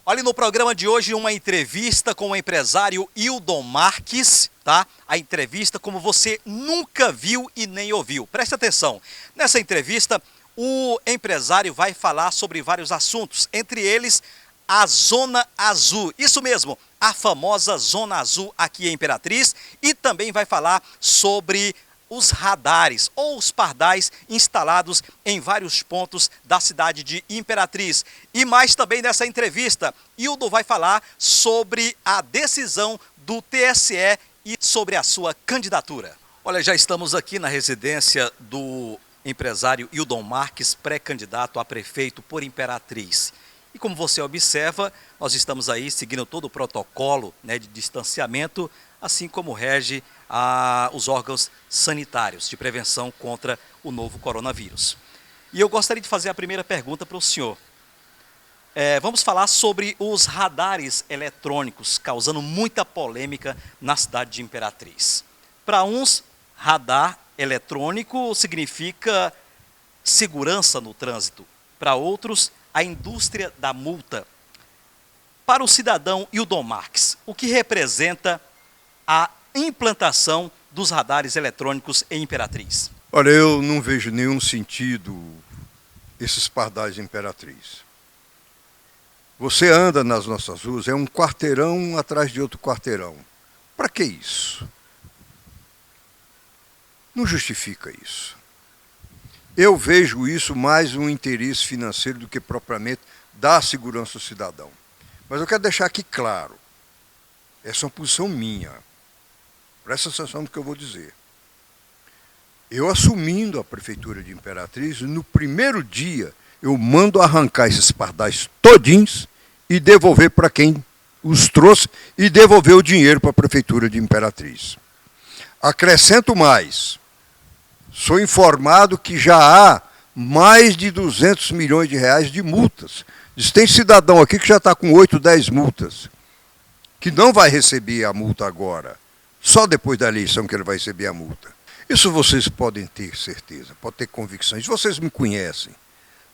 Olha, no programa de hoje, uma entrevista com o empresário Hildon Marques, tá? A entrevista como você nunca viu e nem ouviu. Preste atenção. Nessa entrevista, o empresário vai falar sobre vários assuntos, entre eles a Zona Azul. Isso mesmo, a famosa Zona Azul aqui em Imperatriz, e também vai falar sobre os radares ou os pardais instalados em vários pontos da cidade de Imperatriz. E mais também nessa entrevista, Hildon vai falar sobre a decisão do TSE e sobre a sua candidatura. Olha, já estamos aqui na residência do empresário Hildon Marques, pré-candidato a prefeito por Imperatriz. E como você observa, nós estamos aí seguindo todo o protocolo, né, de distanciamento, assim como rege os órgãos sanitários de prevenção contra o novo coronavírus. E eu gostaria de fazer a primeira pergunta para o senhor. Vamos falar sobre os radares eletrônicos, causando muita polêmica na cidade de Imperatriz. Para uns, radar eletrônico significa segurança no trânsito. Para outros, a indústria da multa. Para o cidadão Hildon Marques, o que representa a implantação dos radares eletrônicos em Imperatriz? Olha, eu não vejo nenhum sentido esses pardais de Imperatriz. Você anda nas nossas ruas, é um quarteirão atrás de outro quarteirão. Para que isso? Não justifica isso. Eu vejo isso mais um interesse financeiro do que propriamente da segurança do cidadão. Mas eu quero deixar aqui claro, essa é uma posição minha. Presta atenção no que eu vou dizer. Eu assumindo a prefeitura de Imperatriz, no primeiro dia eu mando arrancar esses pardais todinhos e devolver para quem os trouxe e devolver o dinheiro para a prefeitura de Imperatriz. Acrescento mais, sou informado que já há mais de 200 milhões de reais de multas. Tem cidadão aqui que já está com 8, 10 multas, que não vai receber a multa agora. Só depois da eleição que ele vai receber a multa. Isso vocês podem ter certeza, podem ter convicções. Vocês me conhecem,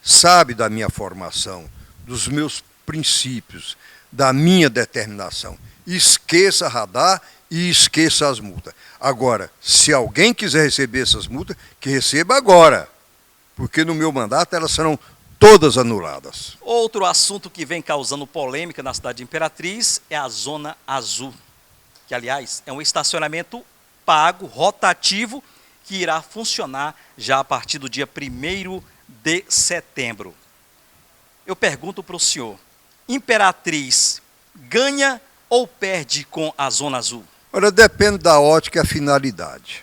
sabem da minha formação, dos meus princípios, da minha determinação. Esqueça radar e esqueça as multas. Agora, se alguém quiser receber essas multas, que receba agora, porque no meu mandato elas serão todas anuladas. Outro assunto que vem causando polêmica na cidade de Imperatriz é a Zona Azul, que, aliás, é um estacionamento pago, rotativo, que irá funcionar já a partir do dia 1º de setembro. Eu pergunto para o senhor, Imperatriz ganha ou perde com a Zona Azul? Olha, depende da ótica e a finalidade.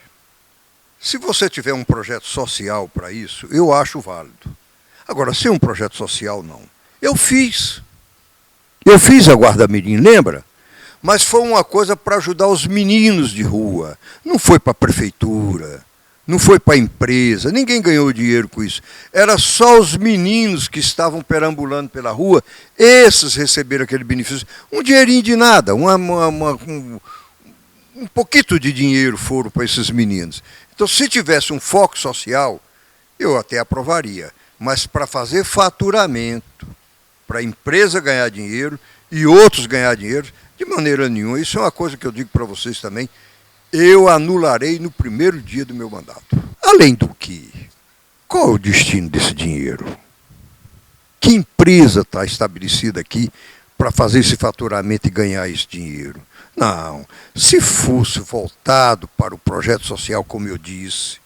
Se você tiver um projeto social para isso, eu acho válido. Agora, se é um projeto social, não. Eu fiz a Guarda Mirim, lembra? Mas foi uma coisa para ajudar os meninos de rua. Não foi para a prefeitura, não foi para a empresa, ninguém ganhou dinheiro com isso. Era só os meninos que estavam perambulando pela rua, esses receberam aquele benefício. Um dinheirinho de nada, um pouquinho de dinheiro foram para esses meninos. Então, se tivesse um foco social, eu até aprovaria. Mas para fazer faturamento, para a empresa ganhar dinheiro e outros ganhar dinheiro, de maneira nenhuma. Isso é uma coisa que eu digo para vocês também. Eu anularei no primeiro dia do meu mandato. Além do que, qual é o destino desse dinheiro? Que empresa está estabelecida aqui para fazer esse faturamento e ganhar esse dinheiro? Não, se fosse voltado para o projeto social, como eu disse,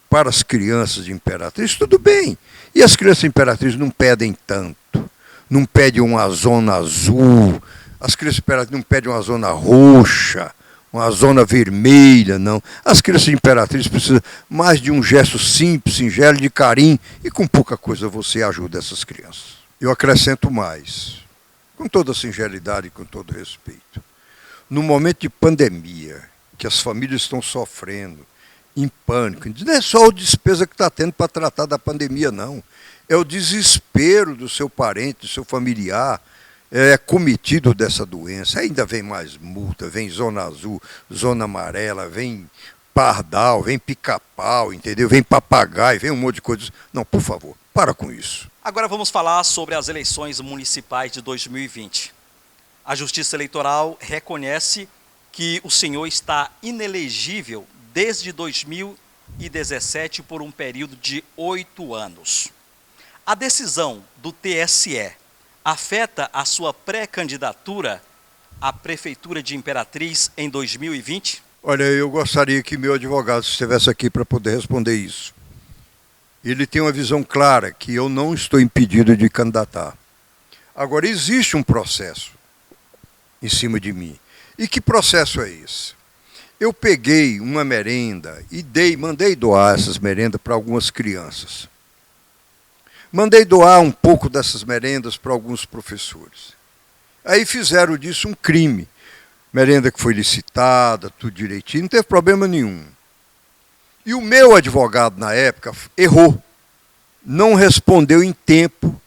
para as crianças de Imperatriz, tudo bem. E as crianças de Imperatriz não pedem tanto, não pedem uma zona azul, as crianças de Imperatriz não pedem uma zona roxa, uma zona vermelha, não. As crianças de Imperatriz precisam mais de um gesto simples, singelo, de carinho, e com pouca coisa você ajuda essas crianças. Eu acrescento mais, com toda singelidade e com todo respeito. No momento de pandemia, que as famílias estão sofrendo, em pânico, não é só a despesa que está tendo para tratar da pandemia, não. É o desespero do seu parente, do seu familiar, cometido dessa doença. Ainda vem mais multa, vem zona azul, zona amarela, vem pardal, vem pica-pau, entendeu? Vem papagaio, vem um monte de coisas. Não, por favor, para com isso. Agora vamos falar sobre as eleições municipais de 2020. A Justiça Eleitoral reconhece que o senhor está inelegível desde 2017 por um período de 8 anos. A decisão do TSE afeta a sua pré-candidatura à Prefeitura de Imperatriz em 2020? Olha, eu gostaria que meu advogado estivesse aqui para poder responder isso. Ele tem uma visão clara que eu não estou impedido de candidatar. Agora, existe um processo em cima de mim. E que processo é esse? Eu peguei uma merenda e mandei doar essas merendas para algumas crianças. Mandei doar um pouco dessas merendas para alguns professores. Aí fizeram disso um crime. Merenda que foi licitada, tudo direitinho, não teve problema nenhum. E o meu advogado, na época, errou. Não respondeu em tempo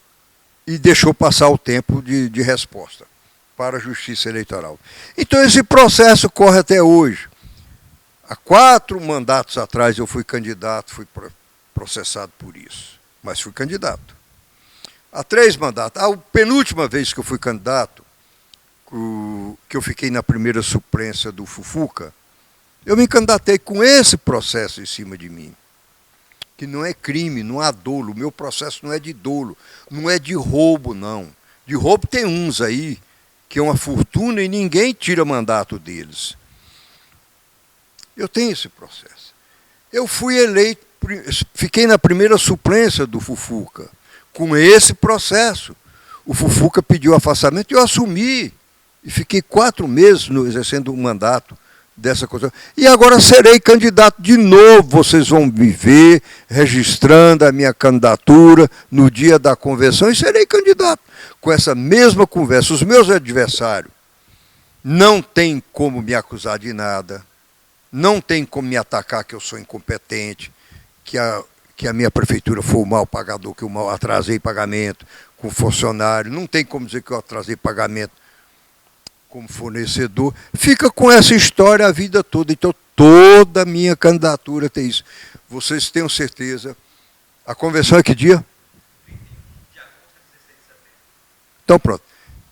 e deixou passar o tempo de resposta para a Justiça Eleitoral. Então esse processo corre até hoje. Há 4 mandatos atrás eu fui candidato, fui processado por isso. Mas fui candidato. Há 3 mandatos. A penúltima vez que eu fui candidato, que eu fiquei na primeira suplência do Fufuca, eu me candidatei com esse processo em cima de mim. Que não é crime, não há dolo. O meu processo não é de dolo, não é de roubo, não. De roubo tem uns aí, que é uma fortuna e ninguém tira mandato deles. Eu tenho esse processo. Eu fui eleito, fiquei na primeira suplência do Fufuca, com esse processo. O Fufuca pediu afastamento e eu assumi. E fiquei 4 meses exercendo o mandato dessa coisa. E agora serei candidato de novo. Vocês vão me ver registrando a minha candidatura no dia da convenção e serei candidato. Com essa mesma conversa. Os meus adversários não têm como me acusar de nada. Não tem como me atacar que eu sou incompetente, que a minha prefeitura foi o mal pagador, que eu mal atrasei pagamento com funcionário. Não tem como dizer que eu atrasei pagamento como fornecedor. Fica com essa história a vida toda. Então, toda a minha candidatura tem isso. Vocês tenham certeza. A convenção é que dia? Então, pronto.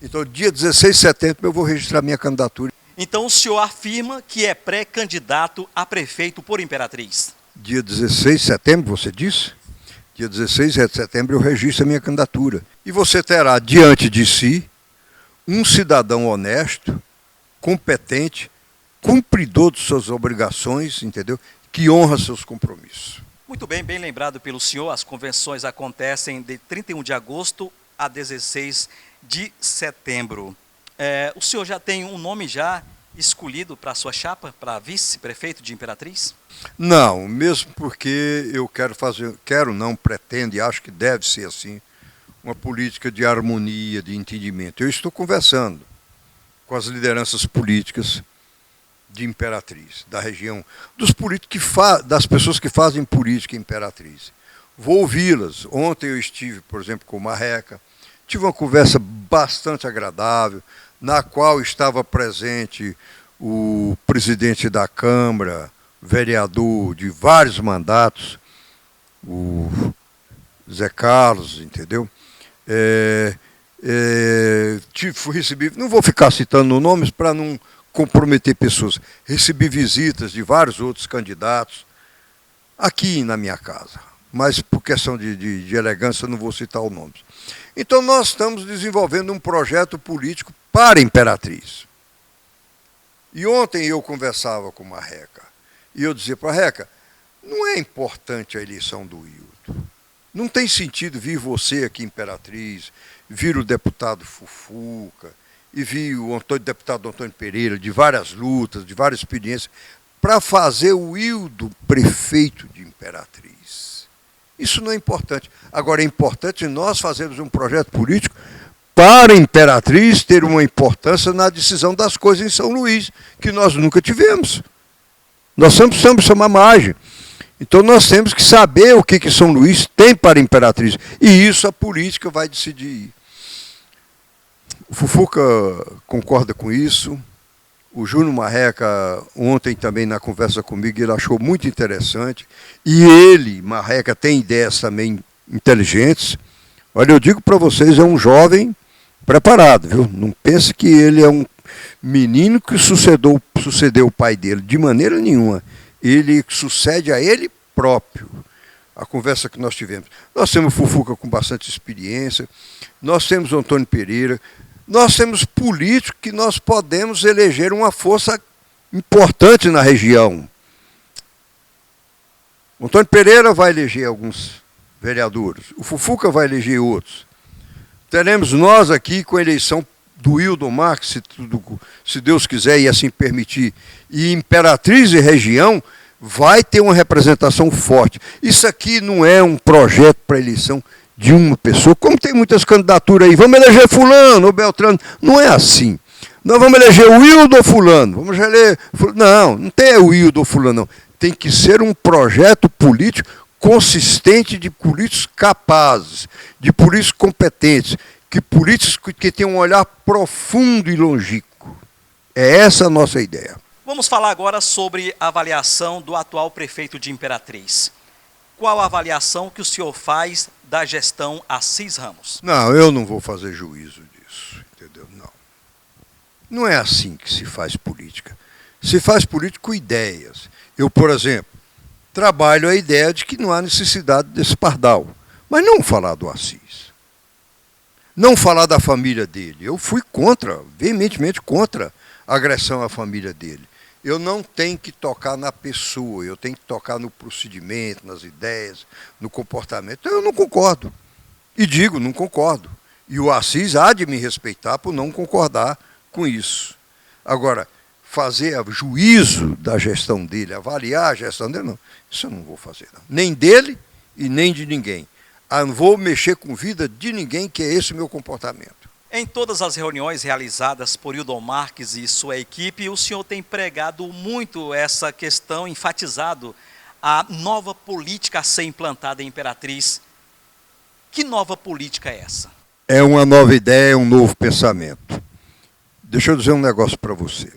Então, dia 16 de setembro eu vou registrar minha candidatura. Então o senhor afirma que é pré-candidato a prefeito por Imperatriz? Dia 16 de setembro, você disse? Dia 16 de setembro eu registro a minha candidatura. E você terá diante de si um cidadão honesto, competente, cumpridor de suas obrigações, entendeu? Que honra seus compromissos. Muito bem, bem lembrado pelo senhor. As convenções acontecem de 31 de agosto a 16 de setembro. O senhor já tem um nome já escolhido para a sua chapa, para vice-prefeito de Imperatriz? Não, mesmo porque eu pretendo e acho que deve ser assim, uma política de harmonia, de entendimento. Eu estou conversando com as lideranças políticas de Imperatriz, da região, dos políticos das pessoas que fazem política em Imperatriz. Vou ouvi-las. Ontem eu estive, por exemplo, com o Marreca, tive uma conversa bastante agradável, na qual estava presente o presidente da Câmara, vereador de vários mandatos, o Zé Carlos, entendeu? Recebi, não vou ficar citando nomes para não comprometer pessoas, recebi visitas de vários outros candidatos aqui na minha casa, mas por questão de elegância eu não vou citar os nomes. Então nós estamos desenvolvendo um projeto político para a Imperatriz. E ontem eu conversava com o Marreca, e eu dizia para o Marreca, não é importante a eleição do Hilton. Não tem sentido vir você aqui em Imperatriz, vir o deputado Fufuca, e vir o deputado Antônio Pereira, de várias lutas, de várias experiências, para fazer o Hildo prefeito de Imperatriz. Isso não é importante. Agora, é importante nós fazermos um projeto político para a Imperatriz ter uma importância na decisão das coisas em São Luís, que nós nunca tivemos. Nós sempre precisamos chamar margem. Então nós temos que saber o que São Luís tem para a Imperatriz. E isso a política vai decidir. O Fufuca concorda com isso. O Júnior Marreca, ontem também na conversa comigo, ele achou muito interessante. E ele, Marreca, tem ideias também inteligentes. Olha, eu digo para vocês, é um jovem preparado, viu? Não pense que ele é um menino que sucedeu o pai dele, de maneira nenhuma. Ele sucede a ele próprio. A conversa que nós tivemos. Nós temos Fufuca com bastante experiência, nós temos o Antônio Pereira, nós temos políticos que nós podemos eleger uma força importante na região. O Antônio Pereira vai eleger alguns vereadores, o Fufuca vai eleger outros. Teremos nós aqui com a eleição do Hildon Marques, se Deus quiser e assim permitir, e Imperatriz e região, vai ter uma representação forte. Isso aqui não é um projeto para eleição de uma pessoa, como tem muitas candidaturas aí, vamos eleger fulano ou Beltrano, não é assim. Nós vamos eleger o Hildon ou fulano, vamos eleger fulano. Não, não tem o Hildon ou fulano, não. Tem que ser um projeto político consistente de políticos capazes, de políticos competentes, que políticos que têm um olhar profundo e longínquo. É essa a nossa ideia. Vamos falar agora sobre a avaliação do atual prefeito de Imperatriz. Qual a avaliação que o senhor faz da gestão Assis Ramos? Não, eu não vou fazer juízo disso, entendeu? Não. Não é assim que se faz política. Se faz política com ideias. Eu, por exemplo, trabalho a ideia de que não há necessidade desse pardal, mas não falar do Assis. Não falar da família dele. Eu fui contra, veementemente contra a agressão à família dele. Eu não tenho que tocar na pessoa, eu tenho que tocar no procedimento, nas ideias, no comportamento. Então, eu não concordo. E digo, não concordo. E o Assis há de me respeitar por não concordar com isso. Agora, fazer juízo da gestão dele, avaliar a gestão dele, não. Isso eu não vou fazer, não. Nem dele e nem de ninguém. Eu não vou mexer com vida de ninguém, que é esse o meu comportamento. Em todas as reuniões realizadas por Hildon Marques e sua equipe, o senhor tem pregado muito essa questão, enfatizado a nova política a ser implantada em Imperatriz. Que nova política é essa? É uma nova ideia, é um novo pensamento. Deixa eu dizer um negócio para você.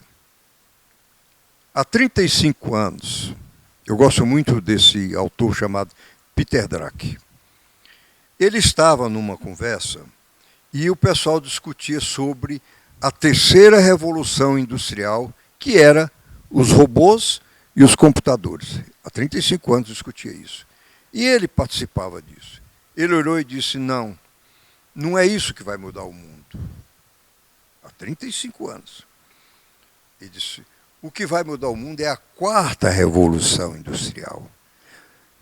Há 35 anos, eu gosto muito desse autor chamado Peter Drucker. Ele estava numa conversa e o pessoal discutia sobre a terceira revolução industrial, que era os robôs e os computadores. Há 35 anos discutia isso. E ele participava disso. Ele olhou e disse, não, não é isso que vai mudar o mundo. Há 35 anos. Ele disse, o que vai mudar o mundo é a quarta revolução industrial.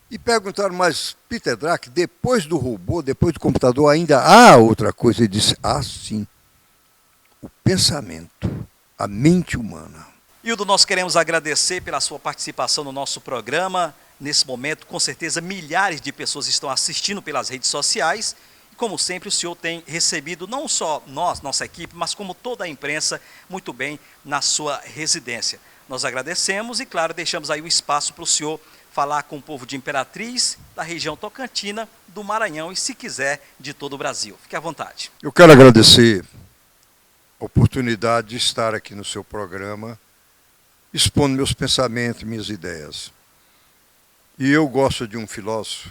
E perguntaram, mas Peter Drucker, depois do robô, depois do computador, ainda há outra coisa? Ele disse, sim, o pensamento, a mente humana. Hildon, nós queremos agradecer pela sua participação no nosso programa. Nesse momento, com certeza, milhares de pessoas estão assistindo pelas redes sociais. E, como sempre, o senhor tem recebido não só nós, nossa equipe, mas como toda a imprensa, muito bem na sua residência. Nós agradecemos e, claro, deixamos aí o espaço para o senhor falar com o povo de Imperatriz, da região Tocantina, do Maranhão e, se quiser, de todo o Brasil. Fique à vontade. Eu quero agradecer a oportunidade de estar aqui no seu programa, expondo meus pensamentos, minhas ideias. E eu gosto de um filósofo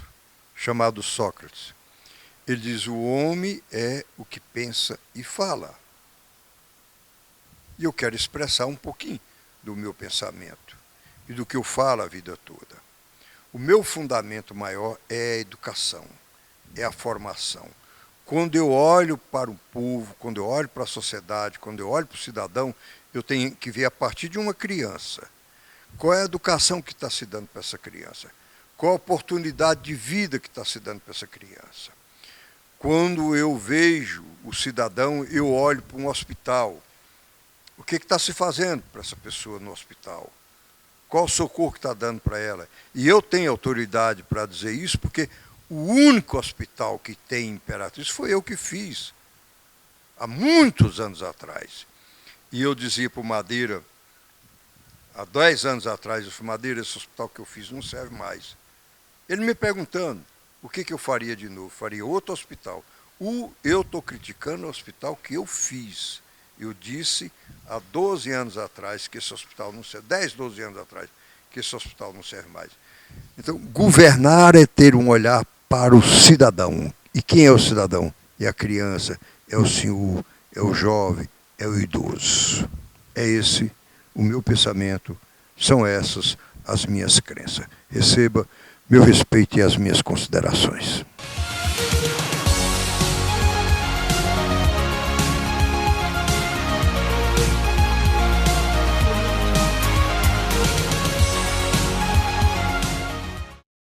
chamado Sócrates. Ele diz, o homem é o que pensa e fala. E eu quero expressar um pouquinho do meu pensamento e do que eu falo a vida toda. O meu fundamento maior é a educação, é a formação. Quando eu olho para o povo, quando eu olho para a sociedade, quando eu olho para o cidadão, eu tenho que ver a partir de uma criança. Qual é a educação que está se dando para essa criança? Qual a oportunidade de vida que está se dando para essa criança? Quando eu vejo o cidadão, eu olho para um hospital. O que está se fazendo para essa pessoa no hospital? Qual o socorro que está dando para ela? E eu tenho autoridade para dizer isso, porque o único hospital que tem Imperatriz foi eu que fiz, há muitos anos atrás. E eu dizia para o Madeira, há 10 anos atrás, eu falei, Madeira, esse hospital que eu fiz não serve mais. Ele me perguntando, o que eu faria de novo? Faria outro hospital. Eu estou criticando o hospital que eu fiz. Eu disse há 12 anos atrás que esse hospital não serve, 10, 12 anos atrás, que esse hospital não serve mais. Então, governar é ter um olhar para o cidadão. E quem é o cidadão? É a criança, é o senhor, é o jovem, é o idoso. É esse o meu pensamento, são essas as minhas crenças. Receba meu respeito e as minhas considerações.